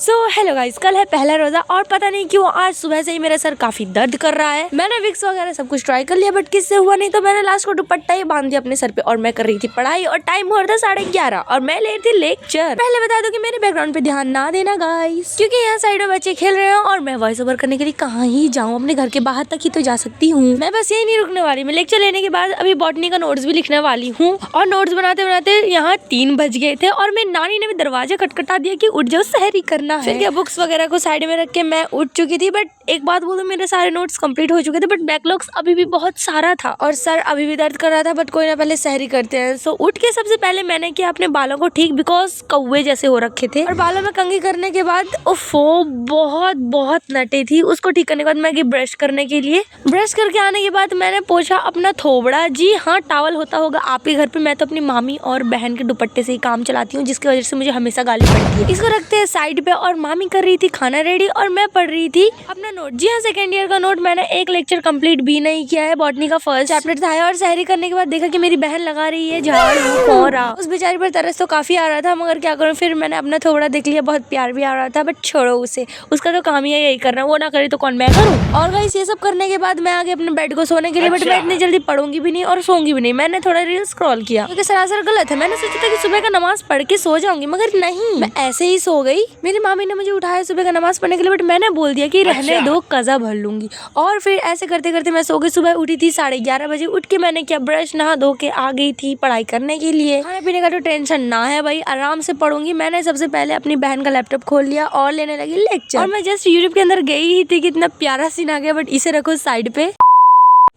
So hello guys, कल है पहला रोजा और पता नहीं क्यों आज सुबह से ही मेरा सर काफी दर्द कर रहा है। मैंने विक्स वगैरह सब कुछ ट्राई कर लिया बट किससे हुआ नहीं, तो मैंने लास्ट को दुपट्टा ही बांध दिया अपने सर पे और मैं कर रही थी पढ़ाई और टाइम हो रहा था 11:30 और मैं ले रही थी लेक्चर। पहले बता दो कि मेरे बैकग्राउंड पे ध्यान ना देना गाइस, क्योंकि यहाँ साइड में बच्चे खेल रहे हैं और मैं वॉइस ओवर करने के लिए कहाँ ही जाऊँ, अपने घर के बाहर तक ही तो जा सकती हूँ। मैं बस यही नहीं रुकने वाली, मैं लेक्चर लेने के बाद अभी बॉटनी का नोट्स भी लिखने वाली हूँ और नोट्स बनाते बनाते यहाँ 3 बज गए थे और मेरी नानी ने भी दरवाजा खटखटा दिया कि उठ जाओ सहरी करना है। फिर क्या बुक्स वगैरह को साइड में रख के मैं उठ चुकी थी। बट एक बात बोलूं, मेरे सारे नोट्स कंप्लीट हो चुके थे बट बैकलॉग्स अभी भी बहुत सारा था और सर अभी भी दर्द कर रहा था। बट कोई ना, पहले सहरी करते हैं। सो उठ के सबसे पहले मैंने किया अपने बालों को ठीक, बिकॉज कौवे जैसे हो रखे थे और बालों में कंघी करने के बाद उफो बहुत नटे थी। उसको ठीक करने के बाद मैं गई ब्रश करने के लिए। ब्रश करके आने के बाद मैंने पोछा अपना थोबड़ा। जी हाँ, टावल होता होगा आपके घर पे, मैं तो अपनी मामी और बहन के दुपट्टे से ही काम चलाती हूँ, जिसकी वजह से मुझे हमेशा गाली पड़ती है। इसको रखते हैं साइड पे और मामी कर रही थी खाना रेडी और मैं पढ़ रही थी अपना नोट। जी हाँ, सेकंड ईयर का नोट। मैंने एक लेक्चर कंप्लीट भी नहीं किया है, बॉटनी का फर्स्ट चैप्टर था और सहरी करने के बाद देखा कि मेरी बहन लगा रही है झाड़ू पोंछा। उस बेचारी पर तरस तो काफी आ रहा था, मगर क्या करूं, फिर मैंने अपना थोड़ा देख लिया, बहुत प्यार भी आ रहा था। बट छोड़ो उसे, उसका तो काम ही है यही करना, वो ना करे तो कौन मैं करूं। और गाइस ये सब करने के बाद मैं आगे अपने बेड को सोने के लिए। बट मैं इतनी जल्दी पढ़ूंगी भी नहीं और सोऊंगी भी नहीं। मैंने थोड़ा रील स्क्रॉल किया क्योंकि सरासर गलत है। मैंने सोचा था कि सुबह का नमाज पढ़ के सो जाऊंगी, मगर नहीं, मैं ऐसे ही सो गई। मेरी मामी ने मुझे उठाया सुबह का नमाज पढ़ने के लिए, बट मैंने बोल दिया कि रहने दो, कज़ा भर लूंगी। और फिर ऐसे करते करते मैं सो गई। सुबह उठी थी 11:30 बजे। उठ के मैंने किया ब्रश, नहा धो के आ गई थी पढ़ाई करने के लिए। खाने पीने का तो टेंशन ना है भाई, आराम से पढ़ूंगी। मैंने सबसे पहले अपनी बहन का लैपटॉप खोल लिया और लेने लगी लेक्चर। और मैं जस्ट यूट्यूब के अंदर गई ही थी कि इतना प्यारा सीन आ गया, बट इसे रखो साइड पे।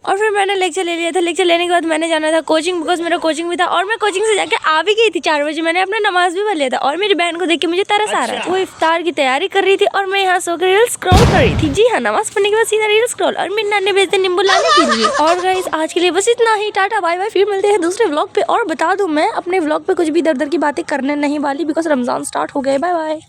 और फिर मैंने लेक्चर ले लिया था। लेक्चर लेने के बाद मैंने जाना था कोचिंग, बिकॉज मेरा कोचिंग भी था और मैं कोचिंग से जाके आ भी गई थी 4 बजे। मैंने अपना नमाज भी पढ़ लिया था और मेरी बहन को देख के मुझे तरस आ रहा था। वो इफ्तार की तैयारी कर रही थी और मैं यहाँ सोकर रील स्क्रॉल कर रही थी। जी हाँ, नमाज पढ़ने के बाद सीधा रील स्क्रॉल। और मेरी नानी भेजते नींबू लाने के लिए। और गाइस आज के लिए बस इतना ही। टाटा बाय बाय, फिर मिलते हैं दूसरे व्लॉग पे। और बता दूं, मैं अपने व्लॉग पे कुछ भी दर की बातें करने नहीं वाली, बिकॉज रमजान स्टार्ट हो गए। Bye bye.